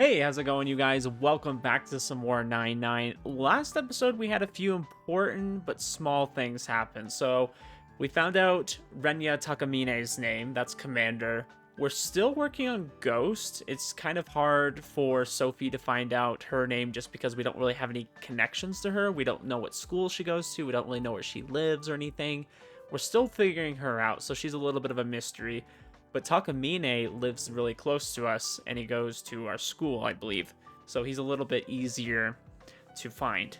Hey, how's it going, you guys? Welcome back to some more 9-9. Last episode, we had a few important but small things happen. So, we found out Renya Takamine's name, that's Commander. We're still working on Ghost. It's kind of hard for Sophie to find out her name just because we don't really have any connections to her. We don't know what school she goes to. We don't really know where she lives or anything. We're still figuring her out, so she's a little bit of a mystery. But Takamine lives really close to us, and he goes to our school, I believe. So he's a little bit easier to find.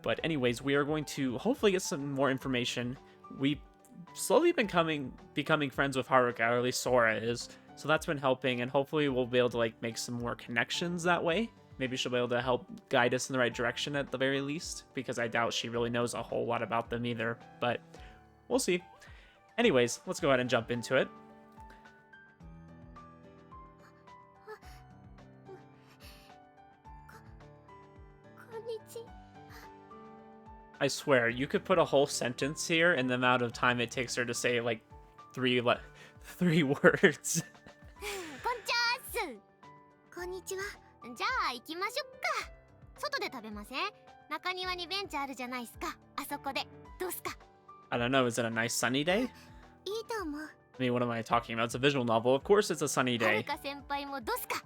But anyways, we are going to hopefully get some more information. We've slowly been becoming friends with Haruka, or at least Sora is. So that's been helping, and hopefully we'll be able to make some more connections that way. Maybe she'll be able to help guide us in the right direction at the very least, because I doubt she really knows a whole lot about them either. But we'll see. Anyways, let's go ahead and jump into it. I swear, you could put a whole sentence here in the amount of time it takes her to say, like, three words. こんにちは。じゃあ行きましょっか。外で食べません？中庭にベンチあるじゃないですか。あそこで。どうすか？ I don't know, is it a nice sunny day? いいと思う。I mean, what am I talking about? It's a visual novel. Of course it's a sunny は day. るか先輩もどうすか？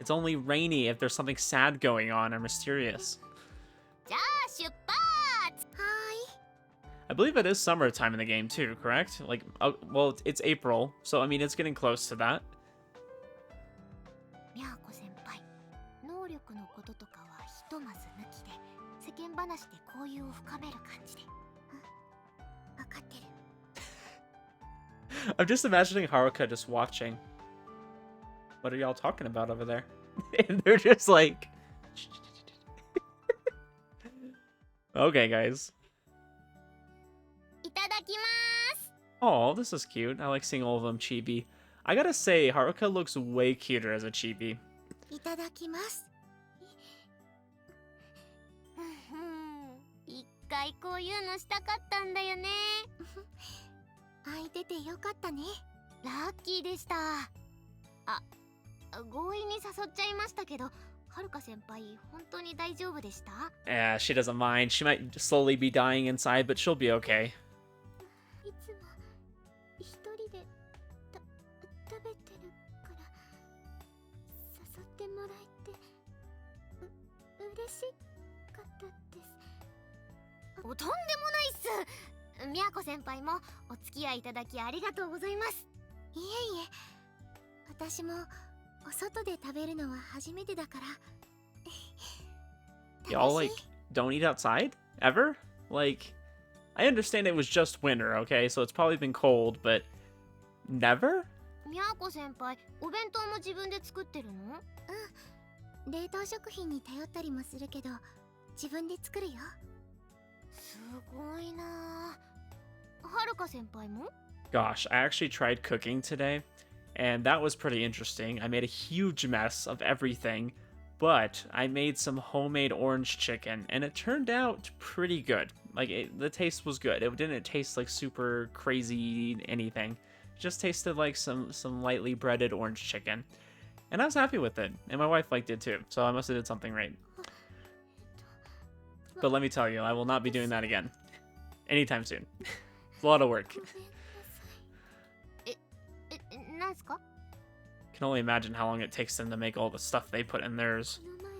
It's only rainy if there's something sad going on or mysterious. じゃあ出発！は I believe it is summertime in the game too, correct? Like, well, it's April, so I mean, it's getting close to that. ーい。みやこ先輩、能力のこととかはひとまず抜きで、世間話で交友を深める感じで。わかってる。I'm just imagining Haruka just watching. What are y'all talking about over there? And they're just like... Okay, guys. いただきます。 Oh, this is cute. I like seeing all of them chibi. I gotta say, Haruka looks way cuter as a chibi. いただきます。一回こういうのしたかったんだよね。空いててよかったね。ラッキーでした。あ、強引に誘っちゃいましたけど、はるか先輩本当に大丈夫でした？ Yeah, she doesn't mind. She might slowly be dying inside, but she'll be okay. いつも一人で食べてるから誘ってもらえて嬉しかったです。とんでもないっす。みやこ先輩もお付き合いいただきありがとうございます。いえいえ、私もお外で食べるのは初めてだから。Y'all, like, don't eat outside? Ever? Like, I understand it was just winter, okay? So it's probably been cold, but never? みやこ先輩、お弁当も自分で作ってるの？うん。冷凍食品に頼ったりもするけど、自分で作るよ。すごいな。はるか先輩も？ Gosh, I actually tried cooking today, and that was pretty interesting. I made a huge mess of everything, but I made some homemade orange chicken, and it turned out pretty good. Like, the taste was good. It didn't taste like super crazy anything. It just tasted like some lightly breaded orange chicken. And I was happy with it, and my wife liked it too, so I must have did something right. But let me tell you, I will not be doing that again. Anytime soon. It's a lot of work. なんすか？ Can only imagine how long it takes them to make all the stuff they put in theirs. この前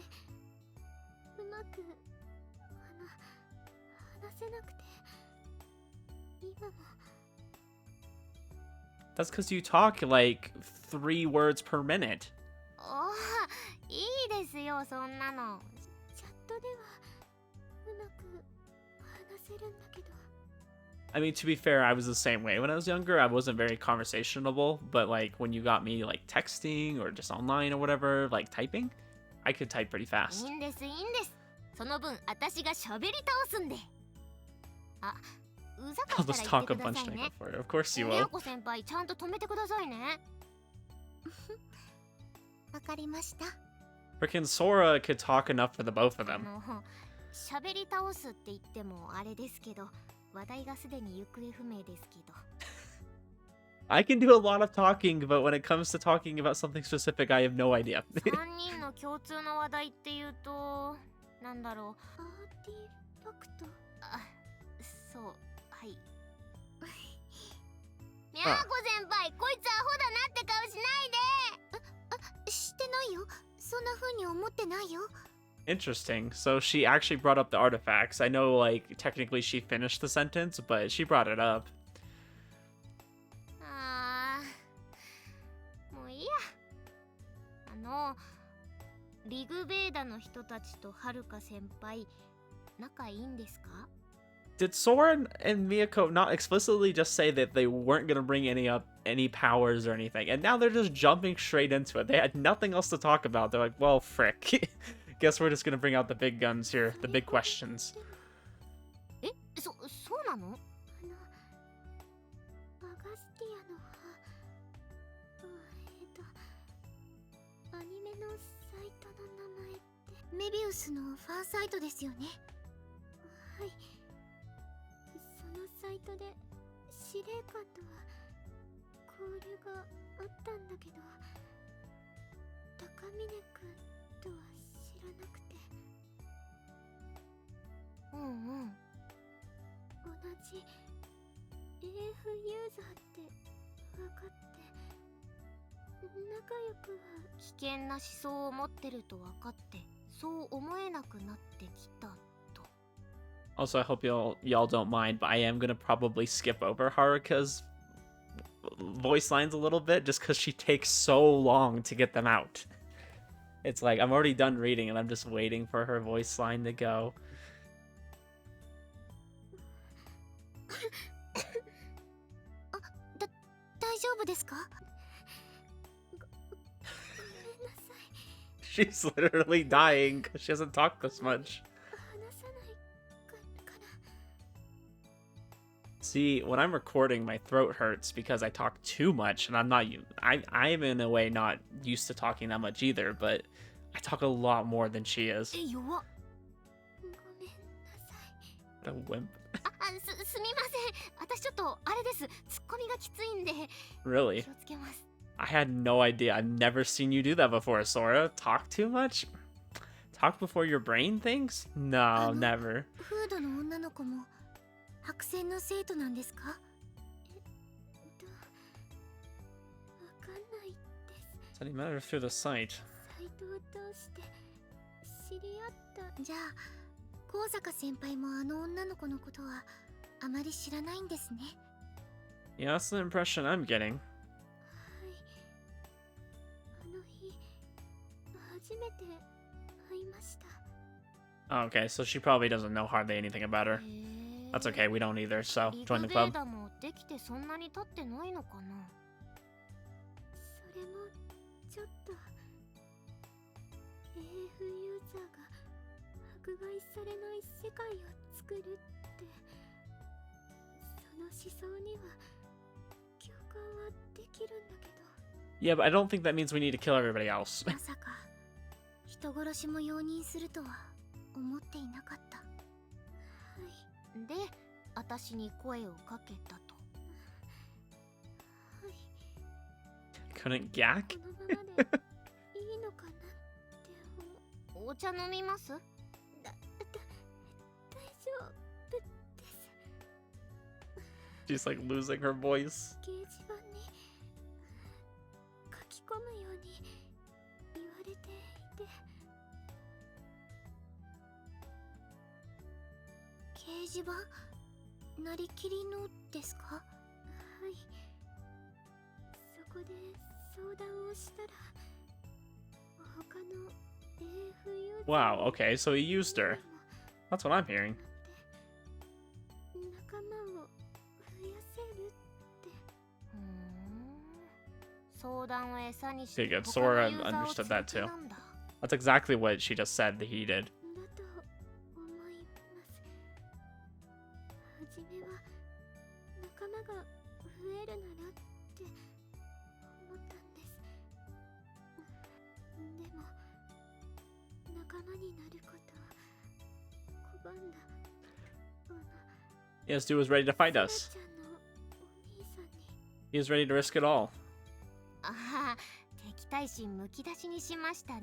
うまく話せなくて今も。 That's because you talk like 3 words per minute. おー、いいですよそんなの。チャットではうまく話せるんだけど。 I mean, to be fair, I was the same way. When I was younger, I wasn't very conversationable, but like when you got me like texting or just online or whatever, like typing, I could type pretty fast. いいんですいいんです。その分私が喋り倒すんで。あ、うざか I'll った just ら言 talk って a くだ bunch さい to ね。 for you. Of course you みや will. こ先輩ちゃんと止めてくださいね。わかりました。 Frickin' Sora could talk enough for the both of あ them. の、喋り倒すって言ってもあれですけど、話題がすでに行方不明ですけど。I can do a lot of talking, but when it comes to talking about something specific, I have no idea. 3人の共通の話題っていうと、なんだろう。アーティファクト。あ、そう、はい。みゃーこ先輩、こいつアホだなって顔しないで。してないよ。そんな風に思ってないよ。Interesting. So she actually brought up the artifacts. I know, like, technically she finished the sentence, but she brought it up. あー、もういいや。リグベーダの人たちとはるか先輩、仲いいんですか? Did Sora and Miyako not explicitly just say that they weren't going to bring any powers or anything? And now they're just jumping straight into it. They had nothing else to talk about. They're like, well, frick. Guess we're just going to bring out the big guns here, the big questions. そうなの? アガスティアのアニメのサイトの名前ってメビウスのファンサイトですよね。はい。そのサイトで司令官とは交流があったんだけど、高峰くんとは知らなくて。同じ AF ユーザーって分かって、仲良くは危険な思想を持ってると分かって、そう思えなくなってきたと。 Also, I hope y'all don't mind, but I am going to probably skip over Haruka's voice lines a little bit just because she takes so long to get them out. It's like, I'm already done reading and I'm just waiting for her voice line to go. 大丈夫ですか? She's literally dying because she hasn't talked this much. See, when I'm recording, my throat hurts because I talk too much, and I'm in a way not used to talking that much either, but I talk a lot more than she is. A wimp. すみません。私ちょっとあれです。ツッコミがきついんで。 Really? 気をつけます。 I had no idea. I've never seen you do that before, Sora. Talk too much? Talk before your brain thinks? No, never. フードの女の子も白線の生徒なんですか? わかんないです。 So you met her through the site. サイトを通して知り合った。じゃあ、高坂先輩もあの女の子のことはあまり知らないんですね。 Yeah, that's the impression I'm getting. あの日初めて会いました。 Okay, so she probably doesn't know hardly anything about her. That's okay, we don't either, so join the club. リグベーダもできてそんなに経ってないのかな。それもちょっと AF ユーザーが迫害されない世界を作るって、その思想には共感はできるんだけど。 Yeah, but I don't think that means we need to kill everybody else. まさか人殺しも容認するとは思っていなかった。はい。で、私に声をかけたと。はい。 Couldn't yak? このままでいいのかなって思う。お茶飲みます？大丈夫です。 She's like losing her voice. 掲示板に書き込むように言われていて。掲示板？なりきりのですか？はい。そこで相談をしたら、他の AF ユーザー Wow, okay, so he used her. That's what I'm hearing. 仲間を増やせるって。相談を餌にして Okay, good. Sora understood that too. That's exactly what she just said that he did. だと思います。はじめは仲間が増えるならって思ったんです。でも仲間になることを拒んだ。Yes, dude was ready to fight us. ちゃんのお兄さんに He is ready to risk it all. ああ、敵対心むき出しにしましたね。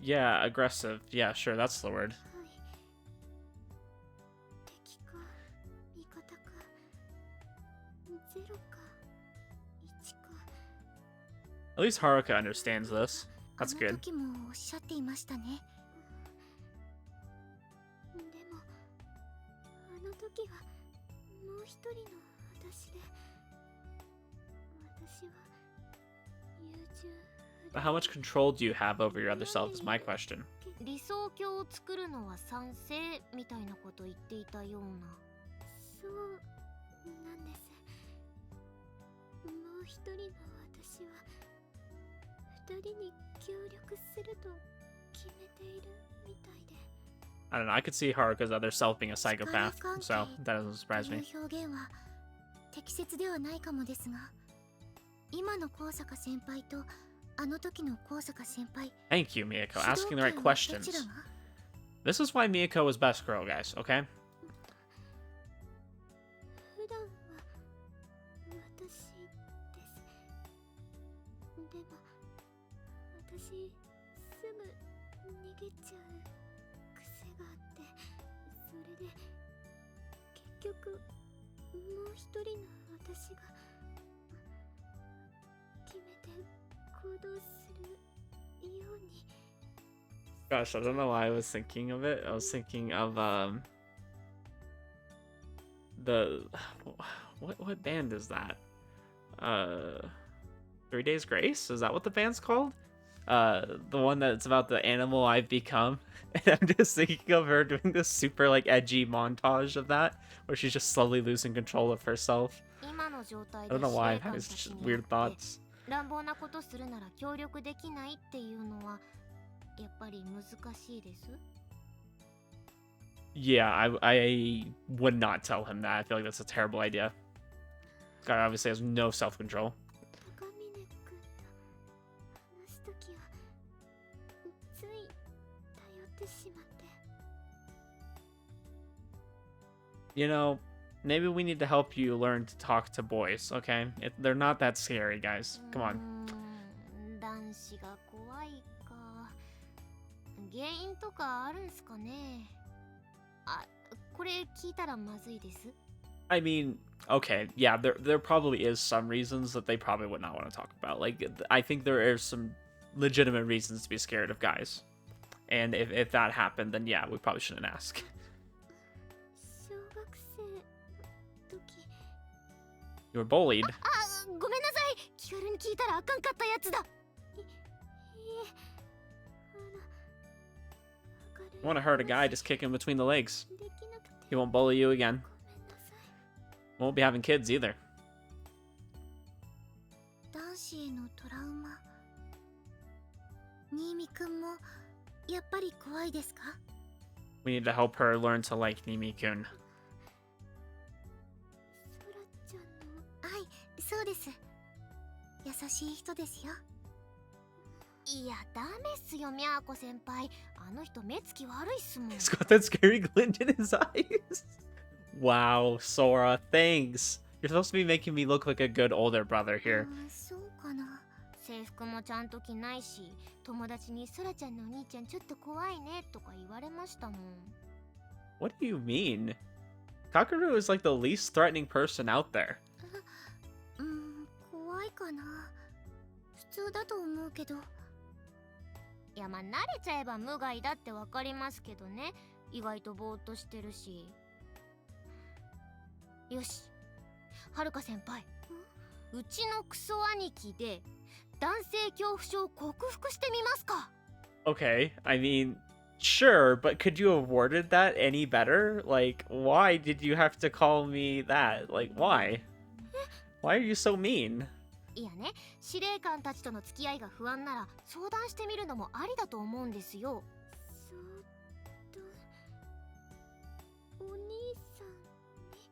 Yeah, aggressive. Yeah, sure, that's the word. はい。敵か、味方か、ゼロか、1か。At least Haruka understands this. That's あの good. 時もおっしゃっていましたね。でも、あの時はもう一人の私で、私は優柔。 But how much control do you have over your other self is my question. 理想郷を作るのは賛成みたいなこと言っていたような。そうなんです。もう一人の私は二人に協力すると決めているみたいで。 I don't know, I could see Haruka's other self being a psychopath, so that doesn't surprise この me. 表現は適切ではないかもですが、今の高坂先輩とあの時の高坂先輩、 Thank you, Miyako, 主導 asking the right 権はどち questions. らが？ This is why Miyako was best girl, guys, okay? 普段は私です。でも私すぐ逃げちゃう癖があって、それで結局もう一人の私が決めて行動するように。 Gosh, I don't know why I was thinking of it. I was thinking of, the... What band is that? 3 Days Grace? Is that what the band's called? The one that's about the animal I've become. And I'm just thinking of her doing this super, like, edgy montage of that, where she's just slowly losing control of herself. 今の状態 I で don't know 司 why 令 I 官 have た these ち just に weird 会って thoughts. 乱暴なことするなら協力できないっていうのはやっぱり難しいです。 Yeah, I would not tell him that. I feel like that's a terrible idea. This guy obviously has no self-control. 高峰君と話すときはつい頼ってしまって。 You know, maybe we need to help you learn to talk to boys, okay? They're not that scary, guys. Come on. 男子が怖いか。原因とかあるんすかね。あ、これ聞いたらまずいです。 I mean, okay, yeah, there probably is some reasons that they probably would not want to talk about. Like, I think there are some legitimate reasons to be scared of guys. And if that happened, then yeah, we probably shouldn't ask. 小学生の時。 You were bullied. あ、ごめんなさい。気軽に聞いたらあかんかったやつだ。いえ、You want to hurt a guy, just kick him between the legs. できなくて He won't bully you again. ごめんなさい。 Won't be having kids either. 男子へのトラウマ。新見くんもやっぱり怖いですか？ We need to help her learn to like Nimi-kun. ソラちゃんの。はい、そうです。優しい人ですよ。いや、ダメっすよ、みゃーこ先輩。あの人目つき悪いっすもん。 He's got that scary glint in his eyes. Wow, Sora, thanks. You're supposed to be making me look like a good older brother here. そうかな。制服もちゃんと着ないし、友達にソラちゃんのお兄ちゃんちょっと怖いねとか言われましたもん。 What do you mean? Kakeru is like the least threatening person out there. 怖いかな。普通だと思うけど。いや、まあ慣れちゃえば無害だってわかりますけどね。意外とぼーっとしてるし。よし、はるか先輩。うちのクソ兄貴で男性恐怖症を克服してみますか？ Okay, I mean, sure, but could you have worded that any better? Like, why did you have to call me that? Like, why? Why are you so mean? いやね、司令官たちとの付き合いが不安なら相談してみるのもありだと思うんですよ。お兄さんに。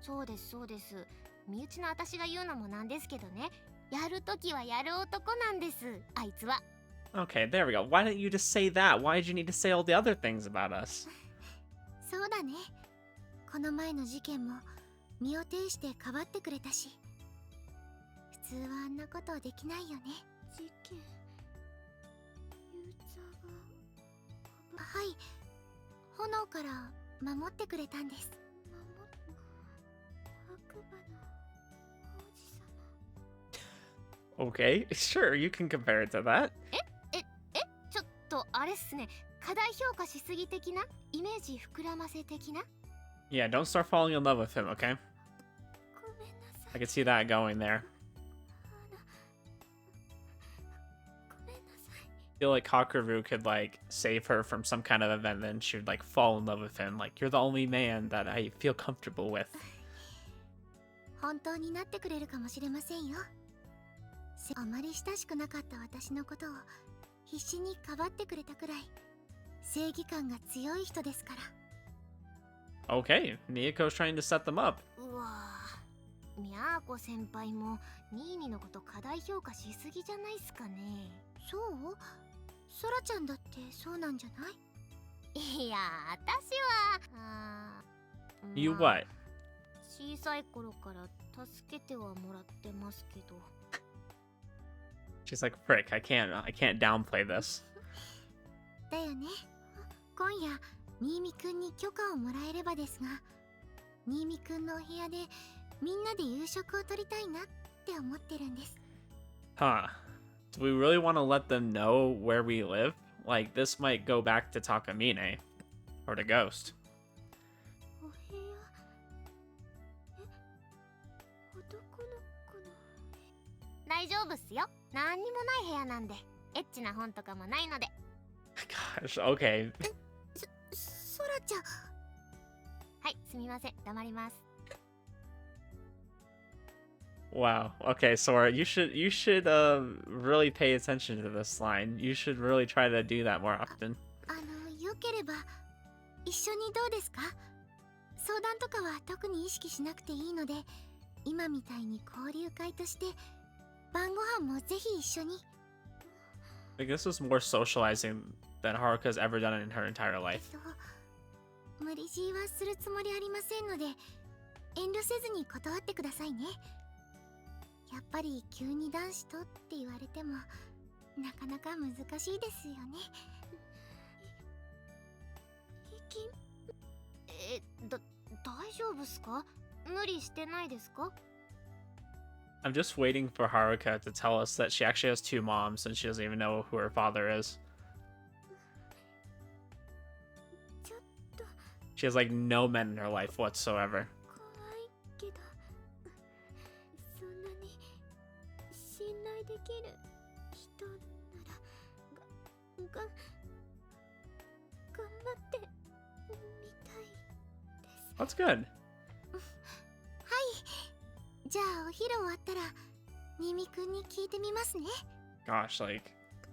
そうですそうです。身内の私が言うのもなんですけどね。やるときはやる男なんです。あいつは。Okay, there we go. Why didn't you just say that? Why did you need to say all the other things about us? そうだね。この前の事件も身を挺してかばってくれたし。通はあんなことできないよね。事件、ユーザーが。はい、炎から守ってくれたんです。白馬の王子様。 Okay, sure, you can compare it to that. ちょっとあれっすね。過大評価しすぎ的なイメージ膨らませ的な。 Yeah, don't start falling in love with him, okay? ごめんなさ I い。 can see that going there. ごめんなさい。 I feel like Kakeru could like save her from some kind of event, then she would like fall in love with him. Like, you're the only man that I feel comfortable with. 本当になってくれるかもしれませんよ。あまり親しくなかった私のことを必死にかばってくれたくらい正義感が強い人ですから。 Okay, Miyako's trying to set them up. うわぁ、みやこ先輩もニーニのこと過大評価しすぎじゃないっすかね。そう？ソラちゃんだってそうなんじゃない？いや、私はYou what? 小さい頃から助けてはもらってますけど。 She's like, frick, I can't downplay this. だよね。今夜新見くんに許可をもらえればですが、新見くんのお部屋でみんなで夕食をとりたいなって思ってるんです。 Huh. Do we really want to let them know where we live? Like, this might go back to Takamine. Or to Ghost. お部屋、男の子の。大丈夫っすよ。何にもない部屋なんで。エッチな本とかもないので。 Gosh, okay. ソラちゃん。はい、すみません。黙ります。 Wow. Okay, Sora, you should really pay attention to this line. You should really try to do that more often. よければ一緒にどうですか？相談とかは特に意識しなくていいので、今みたいに交流会として晩ご飯もぜひ一緒に。 Like, this is more socializing than Haruka's ever done in her entire life. 無理強いはするつもりありませんので、遠慮せずに断ってくださいね。やっぱり急に男子とって言われてもなかなか難しいですよね。大丈夫っすか？無理してないですか？ I'm just waiting for Haruka to tell us that she actually has two moms and she doesn't even know who her father is. ちょっと She has like no men in her life whatsoever. 怖いけど、そんなに信頼できる人なら頑張ってみたいです。 That's good. はい、じゃあお昼終わったらニミくんに聞いてみますね。 Gosh, like,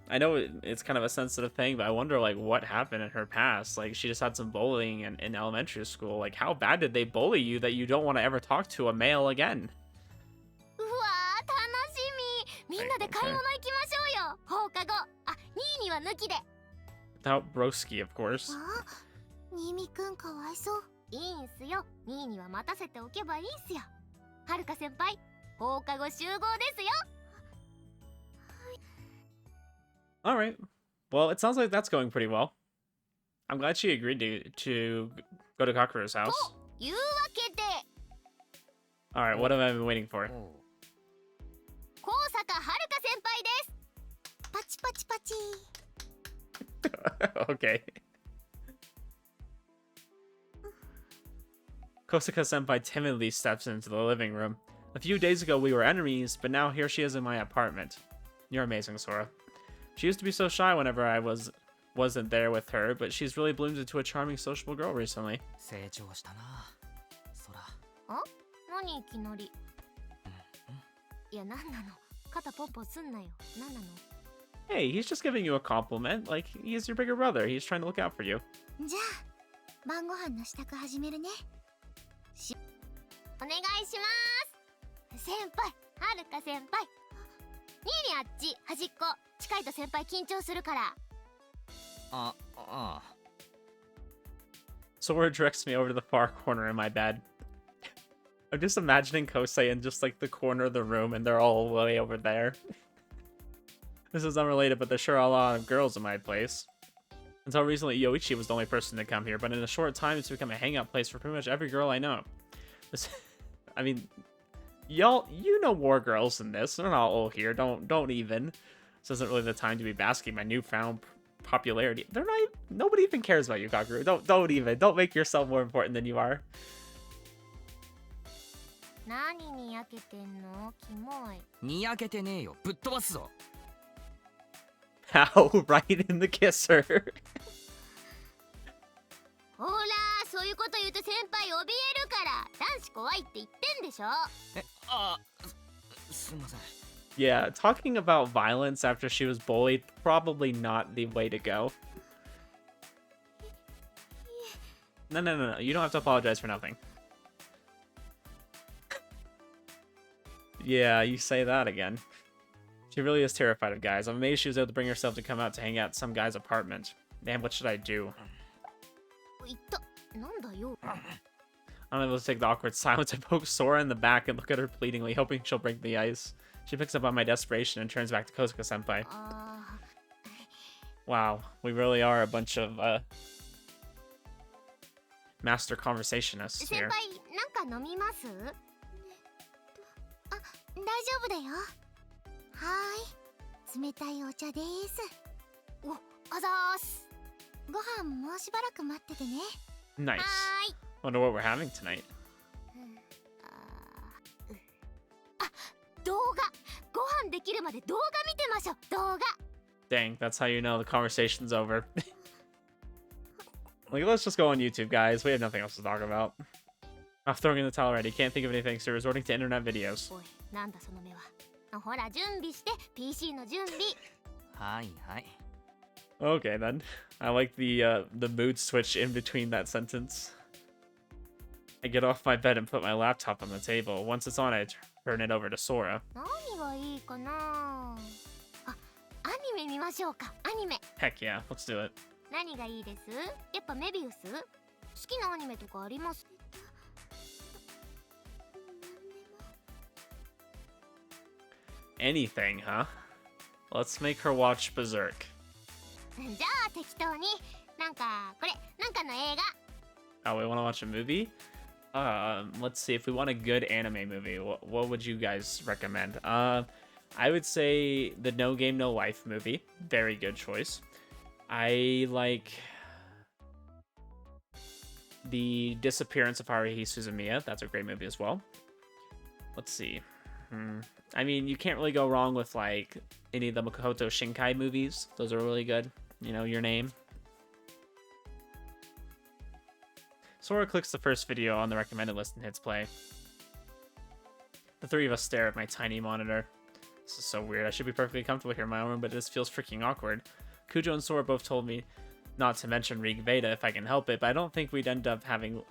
I know it's kind of a sensitive thing, but I wonder like what happened in her past. Like, she just had some bullying in elementary school. Like, how bad did they bully you that you don't want to ever talk to a male again? うわー、楽しみ。みんなで買い物行きましょうよ。放課後。あ、ニーニは抜きで。 Without Broski, of course. あ、ニミくんかわいそう。いいんすよ。ニーニは待たせておけばいいんすよ。はるか先輩、放課後集合ですよ。 All right. Well, it sounds like that's going pretty well. I'm glad she agreed to go to Kakeru's house. というわけで、 All right, what have I been waiting for? 高坂はるか先輩です。パチパチパチ。 Okay. Kosaka-senpai timidly steps into the living room. A few days ago we were enemies, but now here she is in my apartment. You're amazing, Sora. She used to be so shy whenever I wasn't there with her, but she's really bloomed into a charming, sociable girl recently. 成長したな、そら。あ、何いきなり。いや、なんなの。肩ポンポンすんなよ。なんなの。 Hey, he's just giving you a compliment. Like, he's your bigger brother. He's trying to look out for you. じゃあ晩ご飯の支度始めるね。お願いします。先輩、はるか先輩。ニーニあっち端っこ。近いと先輩緊張するから。あ、ああ。 Sora directs me over to the far corner in my bed. I'm just imagining Kosei in just like the corner of the room and they're all way over there. This is unrelated, but there's sure a lot of girls in my place. Until recently, Yoichi was the only person to come here, but in a short time, it's become a hangout place for pretty much every girl I know. This, I mean, y'all, you know more girls than this. They're not all here. Don't even. This isn't really the time to be basking my newfound popularity. They're not. Nobody even cares about you, Kaguru. Don't even. Don't make yourself more important than you are. 何にやけてんのキモい。にやけてねえよ、ぶっ飛ばすぞ。 How? Right in the kisser. ほら、そういうこと言うと先輩怯えるから。男子怖いって言ってんでしょ。すいません。 Yeah, talking about violence after she was bullied, probably not the way to go. No. You don't have to apologize for nothing. Yeah, you say that again. She really is terrified of guys. I'm amazed she was able to bring herself to come out to hang out at some guy's apartment. Damn, what should I do? いった。なんだよ。 I'm able to take the awkward silence. I poke Sora in the back and look at her pleadingly, hoping she'll break the ice. She picks up on my desperation and turns back to Kosaka-senpai. Wow, we really are a bunch of master conversationists 先 here. 輩、なんか飲みます？あ、大丈夫だよ。はーい。冷たいお茶です。お、あざーす。ご飯もうしばらく待っててね。 Nice. はーい。 Wonder what we're having tonight. 動画。ご飯できるまで動画見てましょう。動画。 Dang, that's how you know the conversation's over. Like, let's just go on YouTube, guys. We have nothing else to talk about. I'm throwing in the towel already. Can't think of anything, so resorting to internet videos. おい、なんだその目は。ほら、準備して。PC の準備。はいはい。 Okay, then. I like the mood switch in between that sentence. I get off my bed and put my laptop on the table. Once it's on, I turn it over to Sora. 何がいいかなあ、アニメ見ましょうか。アニメ。 Heck yeah, let's do it. 何がいいです？やっぱメビウス？好きなアニメとかあります？ Anything, huh? Let's make her watch Berserk. じゃあ適当に。なんかこれ、なんかの映画。 Oh, we want to watch a movie? Let's see. If we want a good anime movie, what would you guys recommend? I would say the No Game No Life movie. Very good choice. I like The Disappearance of Haruhi Suzumiya. That's a great movie as well. Let's see. I mean, you can't really go wrong with like any of the Makoto Shinkai movies. Those are really good. You know, Your Name. Sora clicks the first video on the recommended list and hits play. The three of us stare at my tiny monitor. This is so weird. I should be perfectly comfortable here in my own room, but this feels freaking awkward. Kujo and Sora both told me not to mention Rig Veda if I can help it, but I didn't think we'd end up having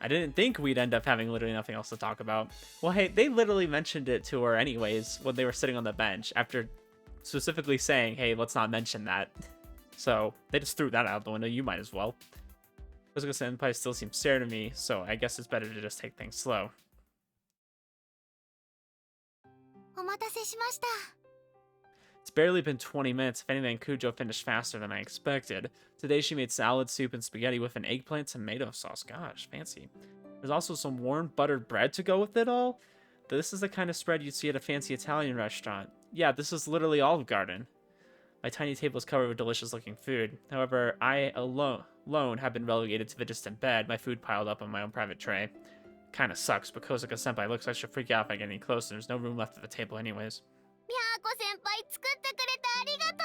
literally nothing else to talk about. Well, hey, they literally mentioned it to her anyways when they were sitting on the bench after specifically saying, hey, let's not mention that. So they just threw that out the window. You might as well. Kosaka-senpai still seems stare to me, so I guess it's better to just take things slow. お待たせしました。 It's barely been 20 minutes. If anything, Kujo finished faster than I expected. Today she made salad, soup, and spaghetti with an eggplant tomato sauce. Gosh, fancy. There's also some warm buttered bread to go with it all. This is the kind of spread you'd see at a fancy Italian restaurant. Yeah, this is literally Olive Garden. My tiny table is covered with delicious-looking food. However, I alone have been relegated to the distant bed, my food piled up on my own private tray. Kinda sucks, but Kosaka-senpai looks like she'll freak out if I get any closer. There's no room left at the table anyways. みやこ先輩作ってくれてありがと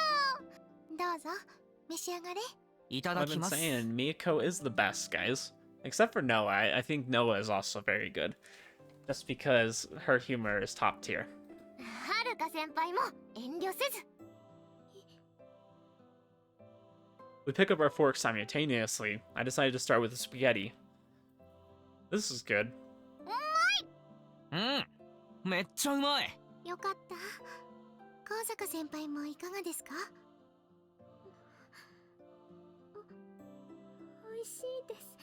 う。どうぞ召し上がれ。いた I've だき been ます。 saying Miyako is the best, guys. Except for Noah. I think Noah is also very good. Just because her humor is top tier. はるか先輩も遠慮せず。 We pick up our forks simultaneously. I decided to start with the spaghetti. This is good. うん。めっちゃうまい。よかった。高坂先輩もいかがですか？おいしいです。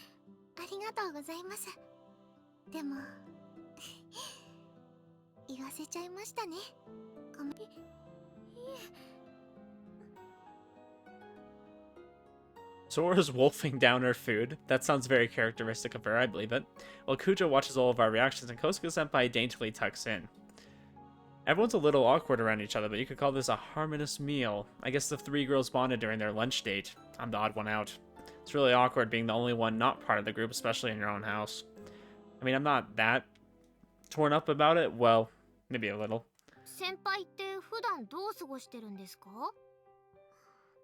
ありがとうございます。でも言わせちゃいましたね。ごめん。いえ。Sora's wolfing down her food. That sounds very characteristic of her, I believe it. While Kujo watches all of our reactions and Kosaka-senpai daintily tucks in. Everyone's a little awkward around each other, but you could call this a harmonious meal. I guess the three girls bonded during their lunch date. I'm the odd one out. It's really awkward being the only one not part of the group, especially in your own house. I mean, I'm not that torn up about it. Well, maybe a little. 先輩って普段どう過ごしてるんですか？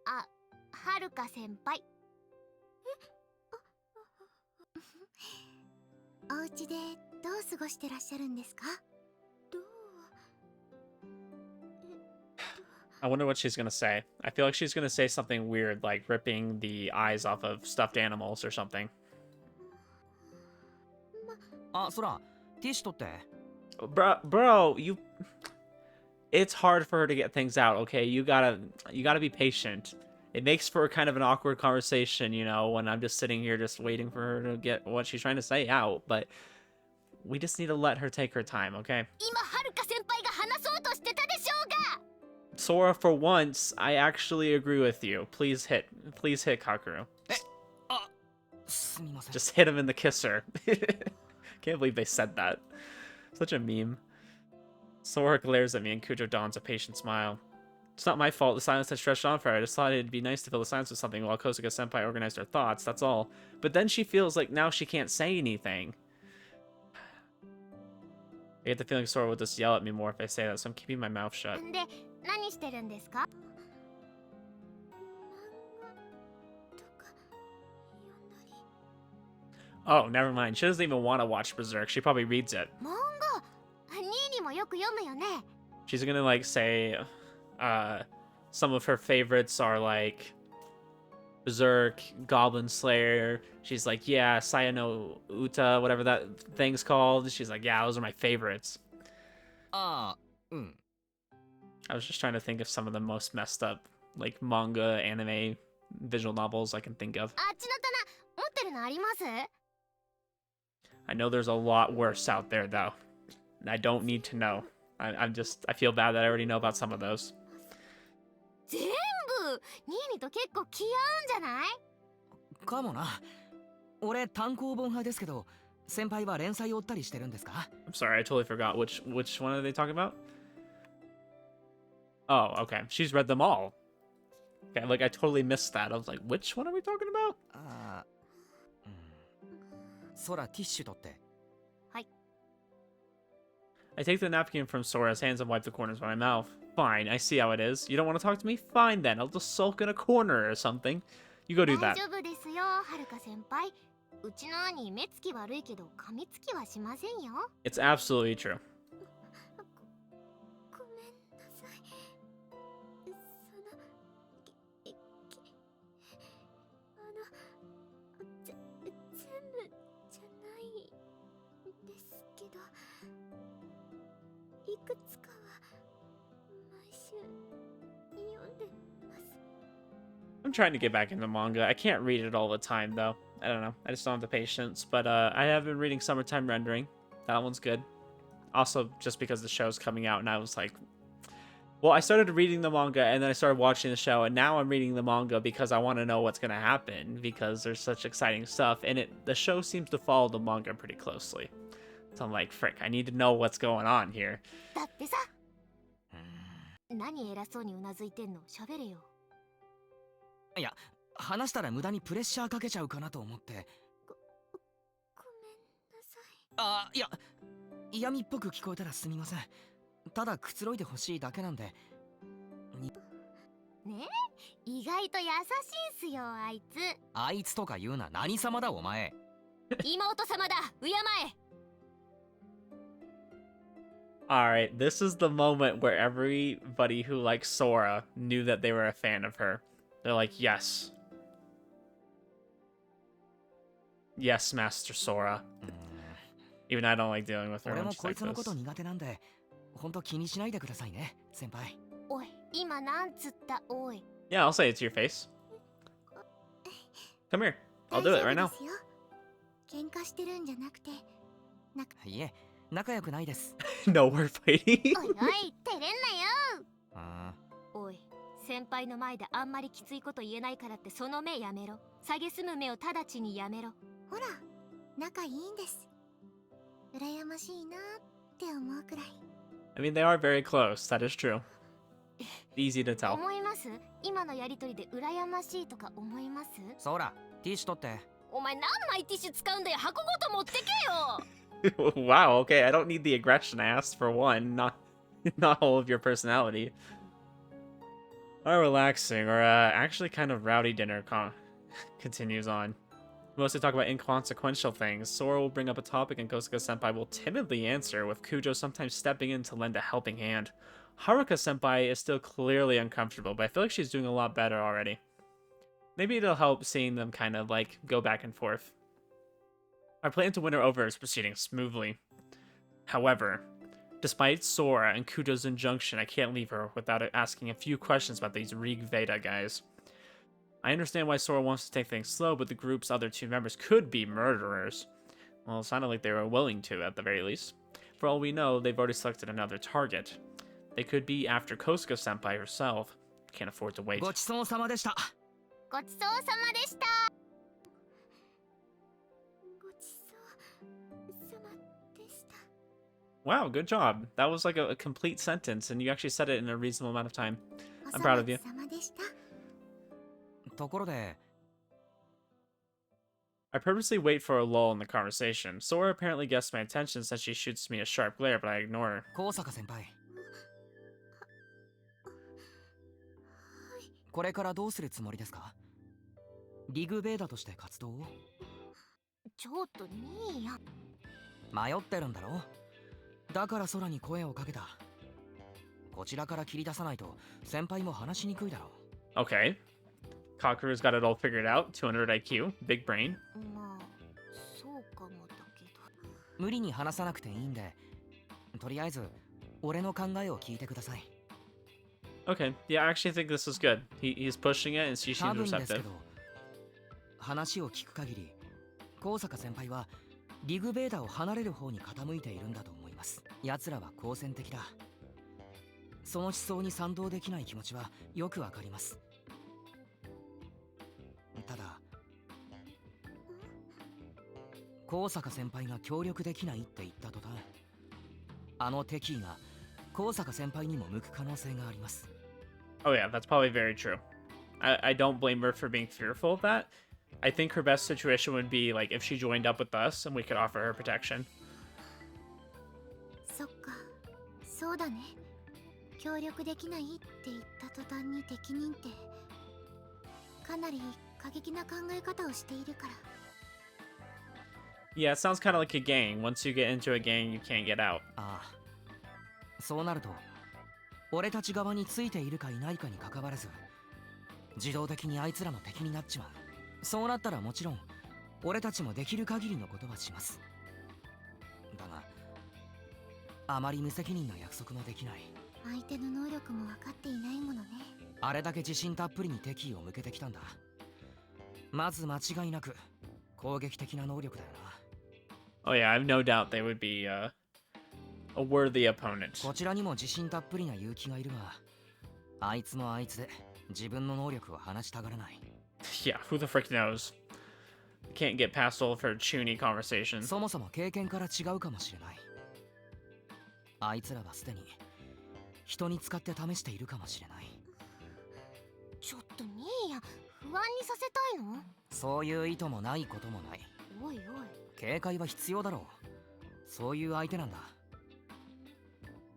あ、はるか先輩。お家でどう過ごしてらっしゃるんですか？どう I wonder what she's gonna say. I feel like she's gonna say something weird, like ripping the eyes off of stuffed animals or something. あ、そら、ティッシュ取って。Bro, you... It's hard for her to get things out, okay? You gotta be patient. It makes for kind of an awkward conversation, you know, when I'm just sitting here just waiting for her to get what she's trying to say out, but we just need to let her take her time, okay? 今はるか先輩が話そうとしてたでしょうが。 Sora, for once, I actually agree with you. Please hit Kakeru. あ、すみません。 Just hit him in the kisser. Can't believe they said that. Such a meme. Sora glares at me and Kujo dons a patient smile. It's not my fault the silence had stretched on for her. I decided it'd be nice to fill the silence with something while Kosaka-senpai organized her thoughts, that's all. But then she feels like now she can't say anything. I get the feeling Sora will just yell at me more if I say that, so I'm keeping my mouth shut. で、何してるんですか？ Oh, never mind. She doesn't even want to watch Berserk. She probably reads it. 漫画。ニーニもよく読むよね。 She's gonna, like, say, some of her favorites are, like, Berserk, Goblin Slayer. She's like, yeah, Sayano Uta, whatever that thing's called. She's like, yeah, those are my favorites. ああ、うん。 I was just trying to think of some of the most messed up, like, manga, anime, visual novels I can think of. あっちの棚、持ってるのあります？ I know there's a lot worse out there, though. I don't need to know. I feel bad that I already know about some of those. 全部ニーニと結構気合うんじゃない？かもな。俺単行本派ですけど、先輩は連載追ったりしてるんですか？ I'm sorry, I totally forgot. Which one are they talking about? Oh, okay. She's read them all. Okay, like I totally missed that. I was like, which one are we talking about? ああ、うん。そらティッシュ取って。 I take the napkin from Sora's hands and wipe the corners of my mouth. Fine, I see how it is. You don't want to talk to me? Fine then. I'll just sulk in a corner or something. You go do 大 that. 丈夫ですよ、はるか先輩。うちの兄、目つき悪いけど、噛みつきはしませんよ。 It's absolutely true. ごめんなさい。全部じゃないですけど、いくつかは毎週読んでます。 I'm trying to get back into manga. I can't read it all the time, though. I don't know. I just don't have the patience. But I have been reading Summertime Rendering. That one's good. Also, just because the show's coming out, and I was like... Well, I started reading the manga, and then I started watching the show, and now I'm reading the manga because I want to know what's going to happen, because there's such exciting stuff, and the show seems to follow the manga pretty closely. So I'm like, frick, I need to know what's going on here. だってさ、何偉そうにうなずいてんの、喋れよ。いや、話したら無駄にプレッシャーかけちゃうかなと思って。ごめんなさい。あ、いや、嫌味っぽく聞こえたらすみません。ただくつろいでほしいだけなんで。ねえ、意外と優しいんすよ、あいつ。あいつとか言うな、何様だお前。妹様だ、敬え。 Alright, this is the moment where everybody who likes Sora knew that they were a fan of her. They're like, yes. Yes, Master Sora. Even I don't like dealing with her 俺 when も she's こい like つのこ this. と苦手なんで、ほんと気にしないでくださいね、先輩。おい、今なんつったおい。 Yeah, I'll say it to your face. Come here. I'll do it right now. 大丈夫ですよ。喧嘩してるんじゃなくて、いえ、仲良くないです。No, we're fighting. おいおい、照れんなよ。あおい、先輩の前であんまりきついこと言えないからってその目やめろ。蔑む目を直ちにやめろ。ほら、仲いいんです。羨ましいなって思うくらい。I mean, they are very close. That is true. Easy to tell. 思います？今のやりとりで羨ましいとか思います？そら、ティッシュ取って。お前何枚ティッシュ使うんだよ。箱ごと持ってけよ。Wow, okay, I don't need the aggression I asked for one, not all of your personality. Our relaxing, or actually kind of rowdy dinner continues on. We mostly talk about inconsequential things. Sora will bring up a topic and Kosaka-senpai will timidly answer, with Kujo sometimes stepping in to lend a helping hand. Haruka-senpai is still clearly uncomfortable, but I feel like she's doing a lot better already. Maybe it'll help seeing them kind of, like, go back and forth. Our plan to win her over is proceeding smoothly. However, despite Sora and Kujo's injunction, I can't leave her without asking a few questions about these Rig Veda guys. I understand why Sora wants to take things slow, but the group's other two members could be murderers. Well, it sounded like they were willing to, at the very least. For all we know, they've already selected another target. They could be after Kosaka-senpai herself. Can't afford to wait. ごちそうさまでした。ごちそうさまでした。ごちそうさまでした。 Wow, good job. That was like a complete sentence, and you actually said it in a reasonable amount of time. I'm proud of you. おさまでした。ところで、 I purposely wait for a lull in the conversation. Sora apparently gets my attention since she shoots me a sharp glare, but I ignore her. 高坂先輩。これからどうするつもりですか？リグベーダとして活動を？ちょっと兄や。迷ってるんだろ？だから空に声をかけた。こちらから切り出さないと先輩も話しにくいだろう。 Okay. Kakeru's got it all figured out. 200 IQ. Big brain. まあ、そうかもだけど。無理に話さなくていいんで、とりあえず俺の考えを聞いてください。 Okay. Yeah, I actually think this is good. He's pushing it, and she 多 seems 分ですけ receptive. ど、話を聞く限り、高坂先輩はリグベーダを離れる方に傾いているんだと思います。奴らは好戦的だ。その思想に賛同できない気持ちはよくわかります。ただ、高坂先輩が協力できないって言った途端、あの敵意が高坂先輩にも向く可能性があります。 Oh yeah, that's probably very true. I don't blame her for being fearful of that. I think her best situation would be like if she joined up with us and we could offer her protection. そっか、そうだね。協力できないって言った途端に適任ってかなり過激な考え方をしているから。 Yeah, it sounds kind of like a gang. Once you get into a gang, you can't get out. ああ、そうなると俺たち側についているかいないかに関わらず自動的にあいつらの敵になっちまう。そうなったらもちろん俺たちもできる限りのことはします。だがあまり無責任な約束もできない。相手の能力も分かっていないものね。あれだけ自信たっぷりに敵意を向けてきたんだ。まず間違いなく攻撃的な能力だよな。 Oh yeah, I've no doubt they would be a worthy opponent. こちらにも自信たっぷりな勇気がいるが、あいつもあいつで自分の能力を話したがらない。 Yeah, who the frick knows? Can't get past all of her chuny conversations. そもそも経験から違うかもしれない。あいつらはすでに人に使って試しているかもしれない。ちょっと兄や、不安にさせたいの？そういう意図もないこともない。おいおい。警戒は必要だろう。そういう相手なんだ。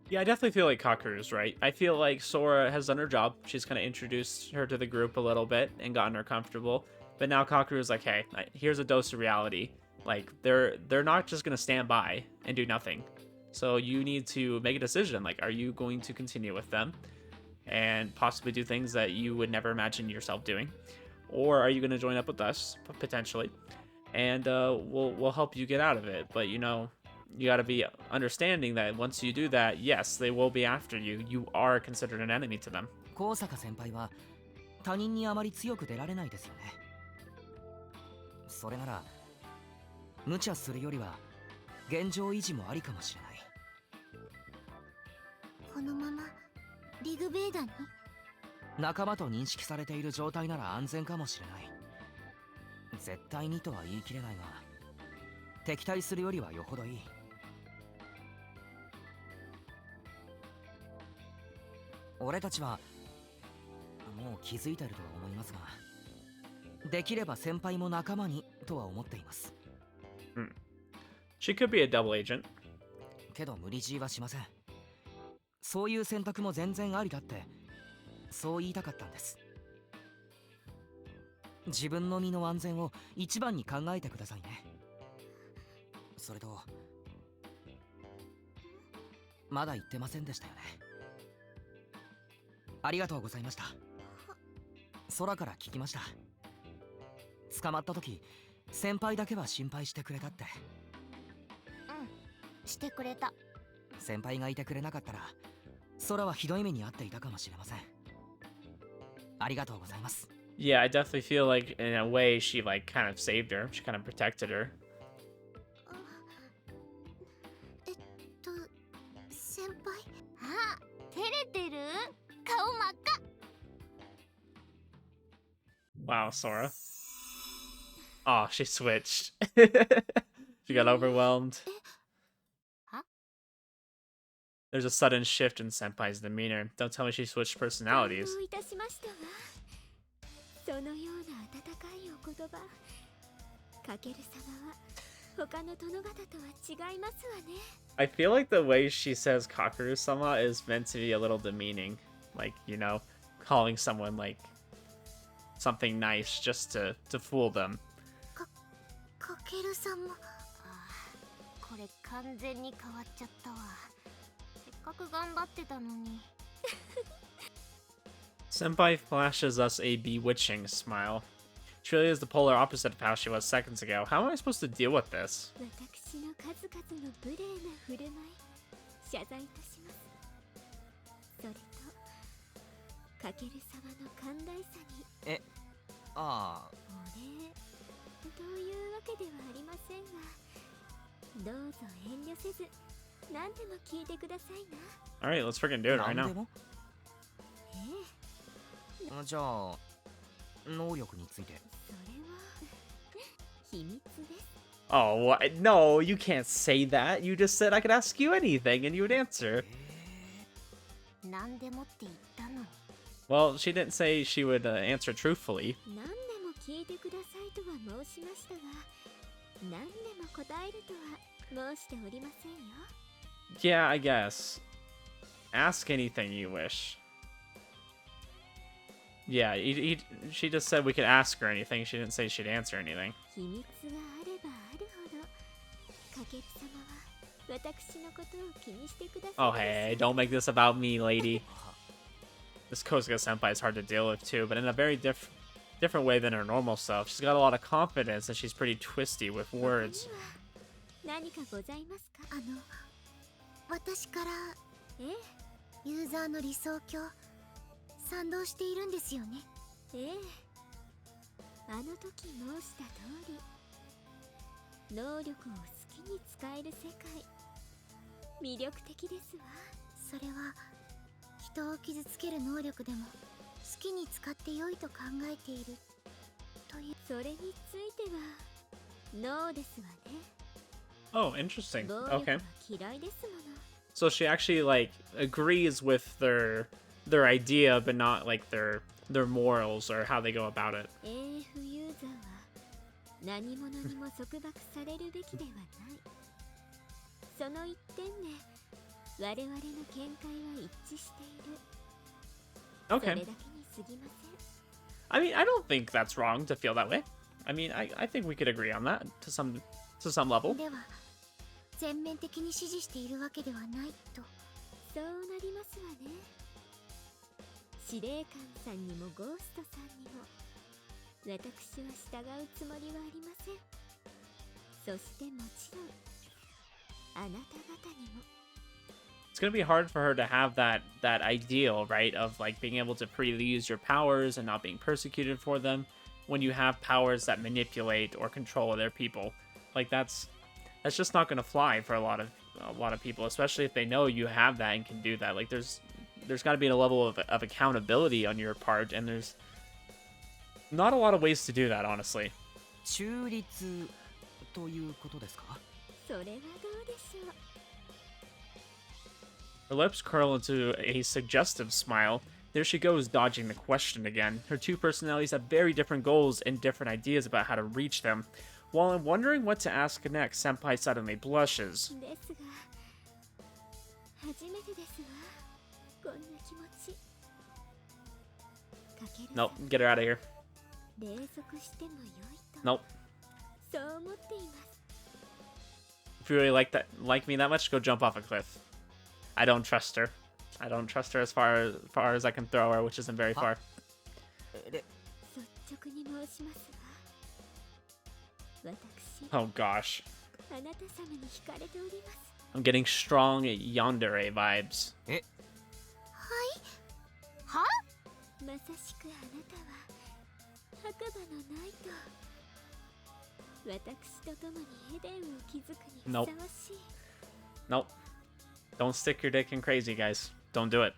Yeah, I definitely feel like Kakeru's right. I feel like Sora has done her job. She's kind of introduced her to the group a little bit and gotten her comfortable. But now Kakeru's like, hey, here's a dose of reality. Like, they're not just going to stand by and do nothing. So you need to make a decision. Like, are you going to continue with them and possibly do things that you would never imagine yourself doing? Or are you going to join up with us, potentially? And we'll help you get out of it. But, you know, you got to be understanding that once you do that, yes, they will be after you. You are considered an enemy to them. 高坂先輩は他人にあまり強く出られないですよね。それなら無茶するよりは現状維持もありかもしれない。このままリグベーダに。仲間と認識されている状態なら安全かもしれない。絶対にとは言い切れないが、敵対するよりはよほどいい。俺たちはもう気づいてるとは思いますが、できれば先輩も仲間にとは思っています。She could be a double agent. けど無理強いはしません。そういう選択も全然ありだって、そう言いたかったんです。自分の身の安全を一番に考えてくださいね。それと、まだ言ってませんでしたよね。ありがとうございました。空から聞きました。捕まった時、先輩だけは心配してくれたって。してくれた。先輩がいてくれなかったら、空はひどい目に遭っていたかもしれません。ありがとうございます。Yeah, I definitely feel like in a way she like kind of saved her. She kind of protected her. 先輩。あ、照れてる？顔真っ赤。Wow, Sora. Oh, she switched. She got overwhelmed. There's a sudden shift in Senpai's demeanor. Don't tell me she switched personalities. 感動いたしましたわ。そのような温かいお言葉。かける様は他の殿方とは違いますわね。I feel like the way she says Kakeru-sama is meant to be a little demeaning. Like, you know, calling someone like something nice just to fool them. かける様。これ完全に変わっちゃったわ。せっかく頑張ってたのに。Senpai flashes us a bewitching smile. She really is the polar opposite of how she was seconds ago. How am I supposed to deal with this? 私の数々の無礼な振る舞い、謝罪いたします。それと、かける様の寛大さに。ああ。お礼というわけではありませんが、どうぞ遠慮せず、何でも聞いてくださいな。Alright, let's freaking do it right now. じゃあ、能力について。それは秘密です。Oh, what? No, you can't say that. You just said I could ask you anything and you would answer. 何でもって言ったのに。Well, she didn't say she would answer truthfully. 何でも聞いてくださいとは申しましたが、何でも答えるとは申しておりませんよ。Yeah, I guess. Ask anything you wish. Yeah, she just said we could ask her anything. She didn't say she'd answer anything. 秘密があればあるほど、かける様は私のことを気にしてください。Oh, hey, don't make this about me, lady. This Kosaka-senpai is hard to deal with too, but in a very different way than her normal self. She's got a lot of confidence and she's pretty twisty with words. 何かございますか？私からユーザーの理想郷賛同しているんですよね。あの時申した通り、能力を好きに使える世界、魅力的ですわ。それは人を傷つける能力でも好きに使って良いと考えているという。それについてはノーですわね。Oh, interesting. 暴力 Okay. は嫌いですもの。So she actually like agrees with their idea, but not like their morals or how they go about it. AF ユーザーは何者にも束縛されるべきではない。その一点で我々の見解は一致している。それ Okay. だけに過ぎません。I mean, I don't think that's wrong to feel that way. I mean, I think we could agree on that to some level. では全面的に支持しているわけではないと。そうなりますわね。司令官さんにもゴーストさんにも私は従うつもりはありません。そしてもちろんあなた方にも。It's gonna be hard for her to have that ideal, right, of like being able to freely use your powers and not being persecuted for them when you have powers that manipulate or control other people. Like that's That's just not gonna fly for a lot of people, especially if they know you have that and can do that. Like there's got to be a level of accountability on your part, and there's not a lot of ways to do that, honestly. 中立ということですか？それはどうでしょう。 Her lips curl into a suggestive smile. There she goes, dodging the question again. Her two personalities have very different goals and different ideas about how to reach them. While I'm wondering what to ask next, Senpai suddenly blushes. ですが、初めてですわ。こんな気持ち。かけるさん、 Nope, get her out of here. 隷属してもよいと。 Nope. そう思っています。 If you really like me that much, go jump off a cliff. I don't trust her. I don't trust her as far as I can throw her, which isn't very far. 率直に申しますわ。私、 Oh gosh. あなた様に惹かれております。 I'm getting strong yandere vibes. え、は？まさしくあなたは白馬のナイト。私と共にエデンを築くにふさわしい。 Nope. Don't stick your dick in crazy, guys. Don't do it.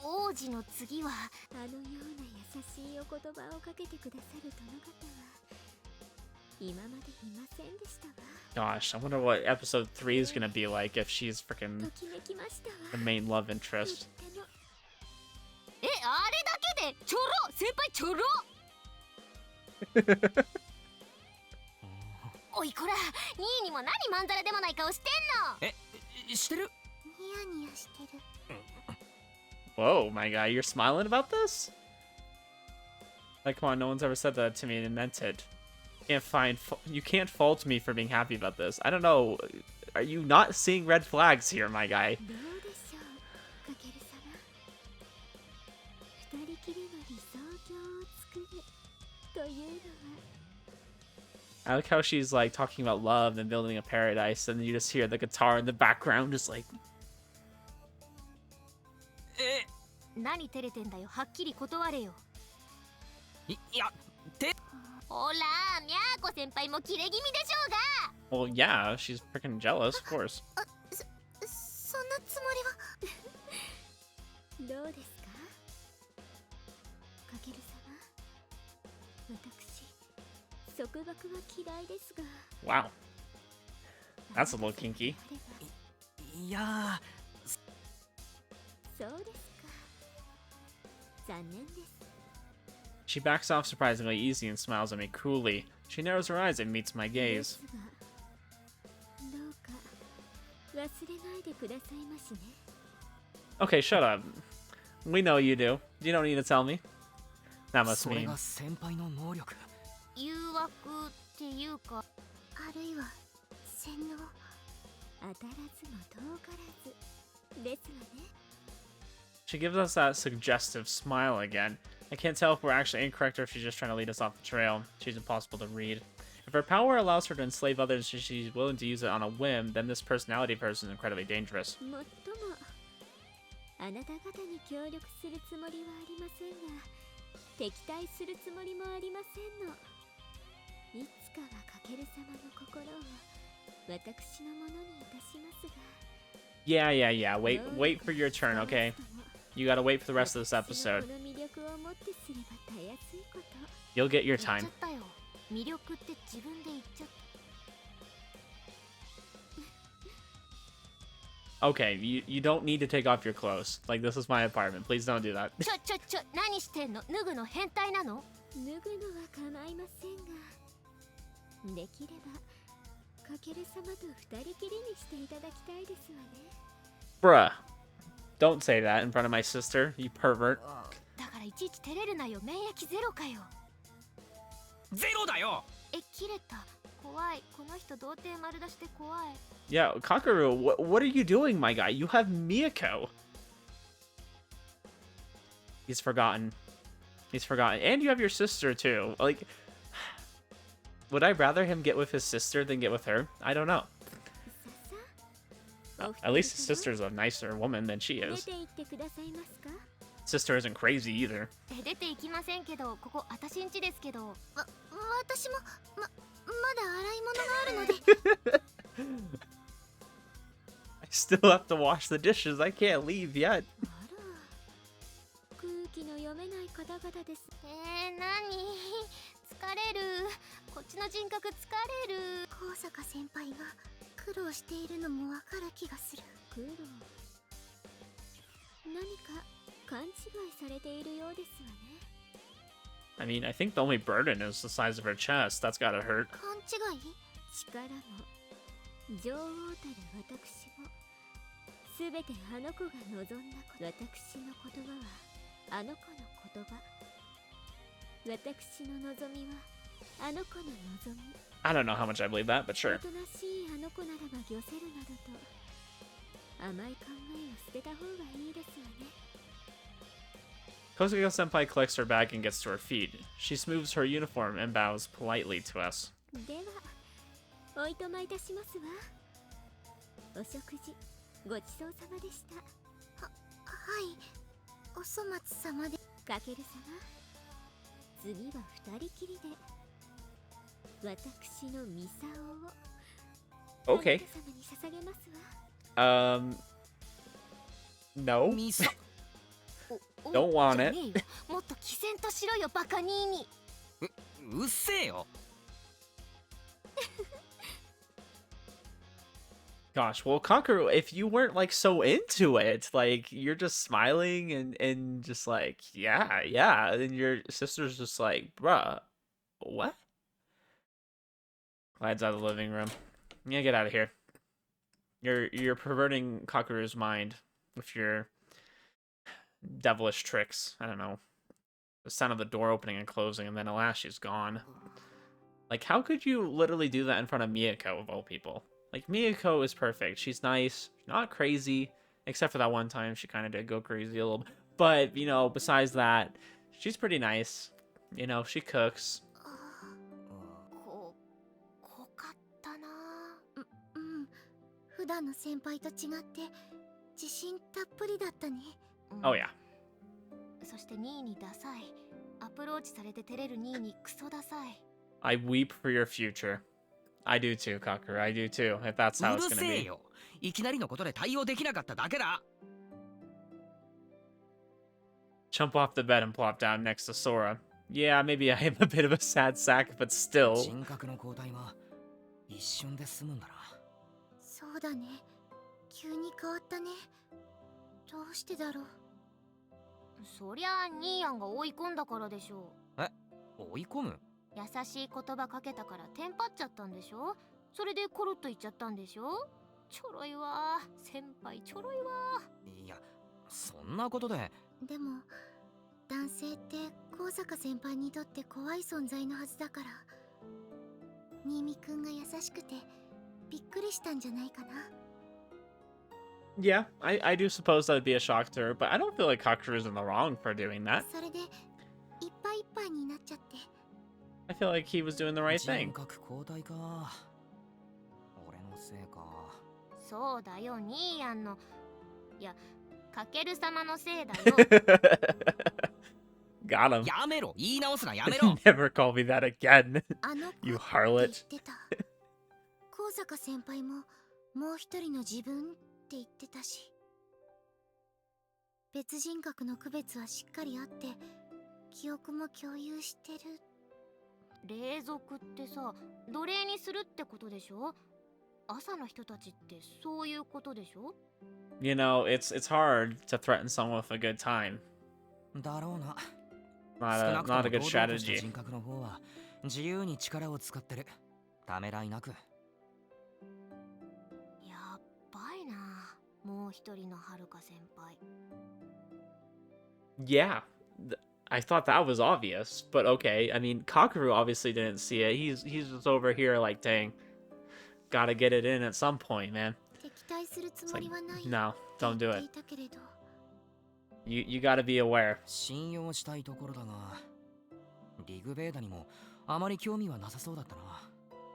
王子の次はあのような優しいお言葉をかけてくださる殿方は今までいませんでしたわ。 Gosh, I wonder what episode 3 is gonna be like if she's freaking ときめきましたわ。 the main love interest. とっても。え、あれだけでちょろ、先輩ちょろ。おいこら、ニーにも何まんざらでもない顔してんの。え、してる？ニヤニヤしてる。 Whoa, my guy, you're smiling about this? Like, come on, no one's ever said that to me and meant it. You can't fault me for being happy about this. I don't know. Are you not seeing red flags here, my guy? どうでしょう、かける様。二人きりの理想郷を作るというのは。 I like how she's like talking about love and building a paradise, and you just hear the guitar in the background, just like. え、何照れてんだよ、はっきり断れよ。いや、て。ほら、みゃーこ先輩もキレ気味でしょうが。 Well, yeah, she's freaking jealous, of course. そんなつもりは。どうですか、かける様。私、束縛は嫌いですが。 Wow. That's a little kinky. いや、そうですか。残念です。 She backs off surprisingly easy and smiles at me coolly. She narrows her eyes and meets my で gaze. すが、どうか忘れないでくださいましね。 Okay, shut up. We know you do. You don't need to tell me. That must それ mean. が先輩の能力。誘惑っていうか、あるいは洗脳。当たらずも遠からずですわね。 She gives us that suggestive smile again. I can't tell if we're actually incorrect or if she's just trying to lead us off the trail. She's impossible to read. If her power allows her to enslave others and she's willing to use it on a whim, then this personality of hers is incredibly dangerous. もっとも、あなた方に協力するつもりはありませんが、敵対するつもりもありませんの。いつかはかける様の心を私のものにいたしますが。 Yeah. Wait for your turn, okay? You gotta wait for the rest of this episode. この魅力をもってすればたやすいこと。 You'll get your 言っちゃ time. ったよ。魅力って自分で言っちゃった。 Okay, you don't need to take off your clothes. Like, this is my apartment. Please don't do that. 何してんの？脱ぐの変態なの？脱ぐのは構いませんが、できればかける様と二人きりにしていただきたいですわね。 Bruh. Don't say that in front of my sister, you pervert. だからいちいち照れるなよ。免疫ゼロかよ。ゼロだよ。え、切れた。怖い。この人童貞丸出しで怖い。 Yeah, Kakaru, what are you doing, my guy? You have Miyako. He's forgotten. And you have your sister, too. Like, would I rather him get with his sister than get with her? I don't know. ささ。 At least his sister's a nicer woman than she 出 is. て行ってくださいますか？ Sister isn't crazy either. 出て行きませんけど、ここ私ん家ですけど。私もまだ洗い物があるので。I still have to wash the dishes. I can't leave yet. あら、空気の読めない方々です。何？疲れる。こっちの人格疲れる。高坂先輩が苦労しているのもわかる気がする。苦労。何か勘違いされているようですわね。I mean, I think the only burden is the size of her chest. That's gotta hurt. 勘違い？力も女王たる私もすべてあの子が望んだこと。私の言葉はあの子の言葉。私の望みはあの子の望み。 I don't know how much I believe that, but お sure. となしいあの子ならば御せるなどと甘い考えを捨てた方がいいですわね。 Kosaka-senpai collects her bag and gets to her feet. She smooths her uniform and bows politely to us. ではおいとまいたしますわ。お食事ごちそうさまでした。はい、お粗末様で。かける様、次は二人きりで私のミサオを Okay. あなた様に捧げますわ。No. ミサ Don't want it. もっと毅然としろよバカニーニ。うっせえよ。 Gosh, well, Kakeru, if you weren't like so into it, like you're just smiling and just like, yeah, and your sister's just like, bruh, what? Glides out of the living room. Yeah, get out of here. You're perverting Kakeru's mind with your devilish tricks. I don't know. The sound of the door opening and closing, and then alas, she's gone. Like, how could you literally do that in front of Miyako, of all people? Like, Miyako is perfect. She's nice, not crazy, except for that one time she kind of did go crazy a little bit. But, you know, besides that, she's pretty nice. You know, she cooks. 濃かったな。普段の先輩と違って自信たっぷりだったね。Oh, yeah. そしてニーにダサい。アプローチされて照れるニーにクソダサい。 I weep for your future. I do too, Kakeru. I do too, if that's う how る it's gonna せえ be. よ。いきなりのことで対応できなかっただけだ。 Jump off the bed and plop down next to Sora. Yeah, maybe I am a bit of a sad sack, but still. 人格の交代は一瞬で済むんだな。そうだね。急に変わったね。どうしてだろう。そりゃあニーヤンが追い込んだからでしょう。え、追い込む？優しい言葉かけたからテンパっちゃったんでしょ。それでコロッと言っちゃったんでしょ。ちょろいわ先輩、ちょろいわ。いや、そんなことで。でも男性って高坂先輩にとって怖い存在のはずだから、新見くんが優しくてびっくりしたんじゃないかな。 Yeah, I do suppose that would be a shock to her, but I don't feel like Kakeru's in the wrong for doing that. それでいっぱいいっぱいになっちゃって。 I feel like he was doing the right 人 thing. 格交代か。俺のせいか。そうだよ、ニーヤンの、いや、かける様のせいだよ。 Got him. やめろ、言い直すな、やめろ。 Never call me that again. あの子 You って harlot. 言ってた。高坂先輩ももう一人の自分って言ってたし、別人格の区別はしっかりあって記憶も共有してる。霊族ってさ、奴隷にするってことでしょ。朝の人たちってそういうことでしょ。 You know, it's hard to threaten someone with a good time. だろうな。 Not a good 堂々とした strategy. 人格の方は自由に力を使ってる。ためらいなく。やっばいな、もう一人のはるか先輩。 Yeah, I thought that was obvious, but okay. I mean, Kakeru obviously didn't see it. He's just over here like, dang, gotta get it in at some point, man. 敵対するつ It's も like, りはない。 no, don't do 言っ it. ていたけれど、 You gotta be aware. 信用したいところだが、リグベーダにもあまり興味はなさそうだったな。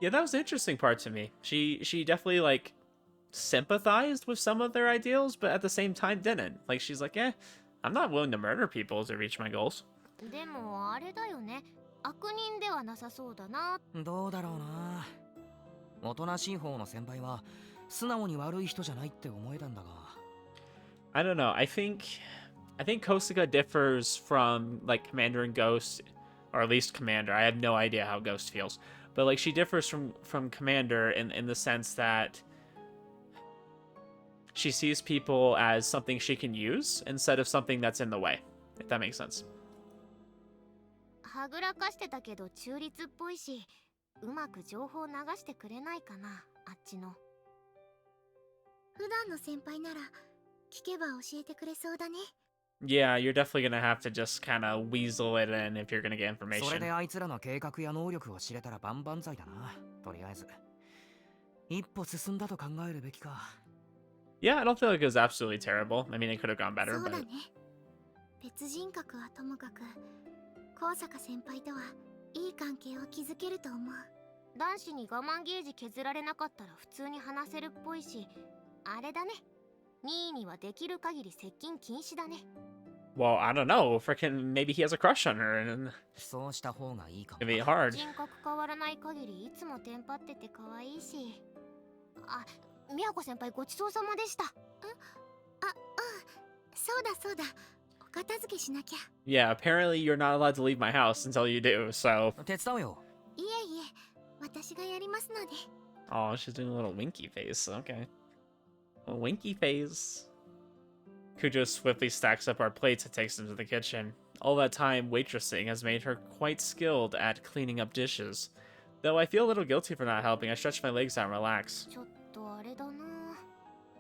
Yeah, that was the interesting part to me. She definitely like sympathized with some of their ideals, but at the same time didn't. Like she's like, I'm not willing to murder people to reach my goals. でもあれだよね。悪人ではなさそうだな。どうだろうな。おとなしい方の先輩は素直に悪い人じゃないって思えたんだが。I don't know. I think Kosaka differs from like Commander and Ghost, or at least Commander. I have no idea how Ghost feels, but like she differs from Commander in the sense that she sees people as something she can use instead of something that's in the way. If that makes sense. はぐらかしてたけど中立っぽいし、うまく情報流してくれないかな、あっちの。普段の先輩なら聞けば教えてくれそうだね。Yeah, you're definitely gonna have to just kind of weasel it in if you're gonna get それ information. であいつらの計画や能力を知れたら万々歳だな。とりあえず一歩進んだと考えるべきか。Yeah, I don't feel like it was absolutely terrible. I mean, it could have gone そ better, うだ but ね。別人格はともかく、高坂先輩とはいい関係を築けると思う。男子に我慢ゲージ削られなかったら普通に話せるっぽいし、あれだね。ニーにはできる限り接近禁止だね。well, I don't know. Freaking maybe he has a crush on her, and そうした方がいいかも it'd be な。 hard. 人格変わらない限りいつもテンパってて可愛いし。あ、宮子先輩ごちそうさまでした。そうだそうだ。お片付けしなきゃ。Yeah, apparently you're not allowed to leave my house until you do. So, 手伝うよ。いえいえ、私がやりますので。oh, she's doing a little winky face. Okay, a winky face. Kujo swiftly stacks up our plates and takes them to the kitchen. All that time waitressing has made her quite skilled at cleaning up dishes. Though I feel a little guilty for not helping, I stretch my legs out and relax. ちょっとあれだな。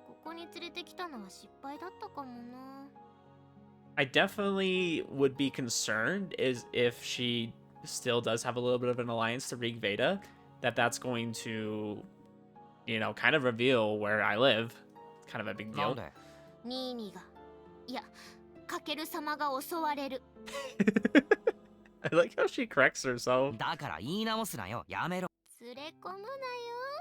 ここに連れてきたのは失敗だったかもな。I definitely would be concerned is if she still does have a little bit of an alliance to Rig Veda, that's going to, you know, kind of reveal where I live. It's kind of a big なん deal. でニーニーが、いや、かける様が襲われる。I like how she corrects herself. だから言い直すなよ。やめろ。連れ込むなよ、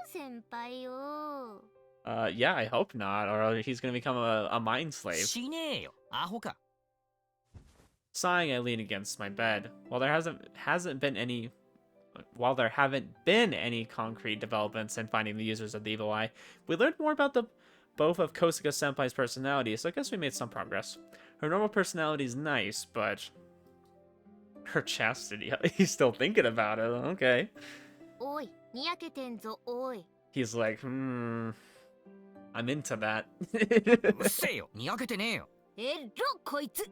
先輩よ。Yeah, I hope not, or he's gonna become a mind slave. しねえよ。アホか。 Sighing, I lean against my bed. While there haven't been any concrete developments in finding the users of the evil eye, we learned more about both of Kosaka-senpai's personalities, so I guess we made some progress. Her normal personality is nice, but her chastity, he's still thinking about it. Okay. おい、にやけてんぞ、おい。He's like, I'm into that. うっせえよ。にやけてねえよ。こいつ、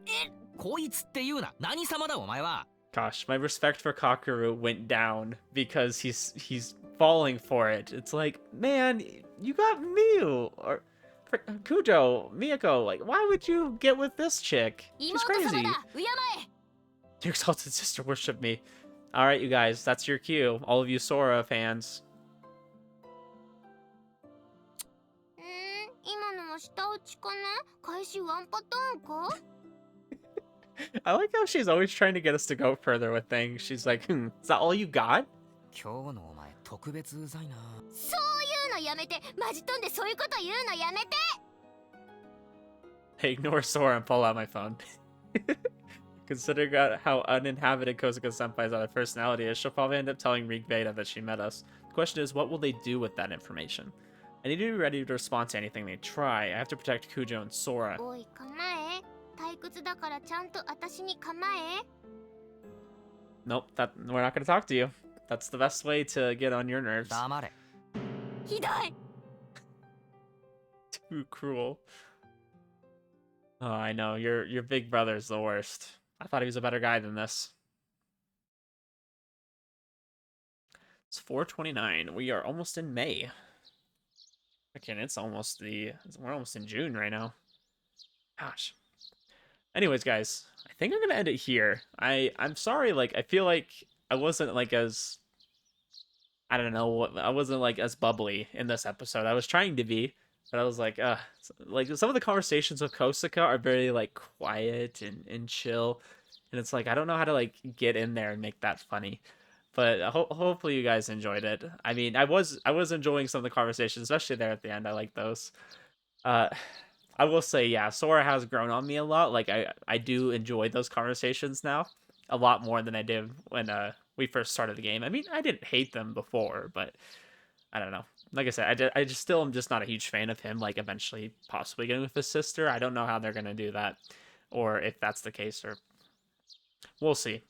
こいつって言うな。何様だお前は。 Gosh, my respect for Kakeru went down because he's falling for it. It's like, man, you got Miu or Kujo, Miyako. Like, why would you get with this chick? She's 妹様 crazy. だ、敬え。 Your exalted sister worship me. All right, you guys, that's your cue. All of you Sora fans. 今のは舌打ちかな？開始ワンパターンか？ I like how she's always trying to get us to go further with things. She's like, is that all you got? 今日のお前特別うざいな。そういうのやめて、マジ飛んでそういうこと言うのやめて。 I ignore Sora and pull out my phone. Considering how uninhabited Kosaka-senpai's other personality is, she'll probably end up telling Rig Veda that she met us. The question is, what will they do with that information? I need to be ready to respond to anything they try. I have to protect Kujo and Sora. おい、構え。退屈だからちゃんと私に構え。 Nope, we're not going to talk to you. That's the best way to get on your nerves. 黙れ。ひどい。 Too cruel. Oh, I know. Your big brother's the worst. I thought he was a better guy than this. It's 4:29. We are almost in May. Okay, we're almost in June right now. Gosh. Anyways, guys, I think I'm gonna end it here. I'm sorry, like I feel like I wasn't like as I don't know, I wasn't like as bubbly in this episode. I was trying to be, but I was like some of the conversations with Kosaka are very like quiet and chill, and it's like I don't know how to like get in there and make that funny. But hopefully you guys enjoyed it. I mean, I was enjoying some of the conversations, especially there at the end. I like those. I will say, yeah, Sora has grown on me a lot. Like I do enjoy those conversations now a lot more than I did when we first started the game. I mean, I didn't hate them before, but I don't know. Like I said, I just still am just not a huge fan of him. Like eventually, possibly getting with his sister. I don't know how they're gonna do that, or if that's the case, or we'll see.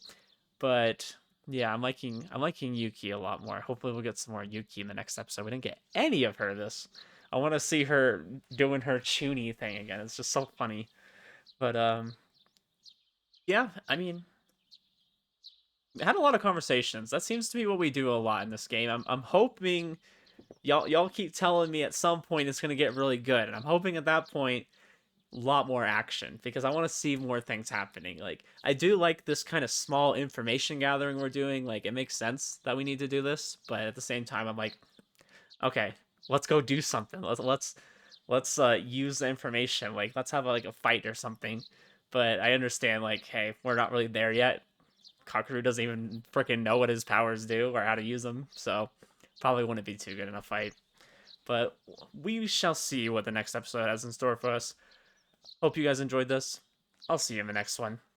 But yeah, I'm liking Yuki a lot more. Hopefully, we'll get some more Yuki in the next episode. We didn't get any of her this. I want to see her doing her Chuny thing again. It's just so funny. But yeah. I mean, had a lot of conversations. That seems to be what we do a lot in this game. I'm hoping y'all keep telling me at some point it's gonna get really good, and I'm hoping at that point a lot more action because I want to see more things happening. Like I do like this kind of small information gathering we're doing. Like it makes sense that we need to do this, but at the same time, I'm like, okay, let's go do something. Let's use the information. Like let's have like a fight or something. But I understand like, hey, we're not really there yet. Kakaru doesn't even freaking know what his powers do or how to use them, so probably wouldn't be too good in a fight. But we shall see what the next episode has in store for us. Hope you guys enjoyed this. I'll see you in the next one.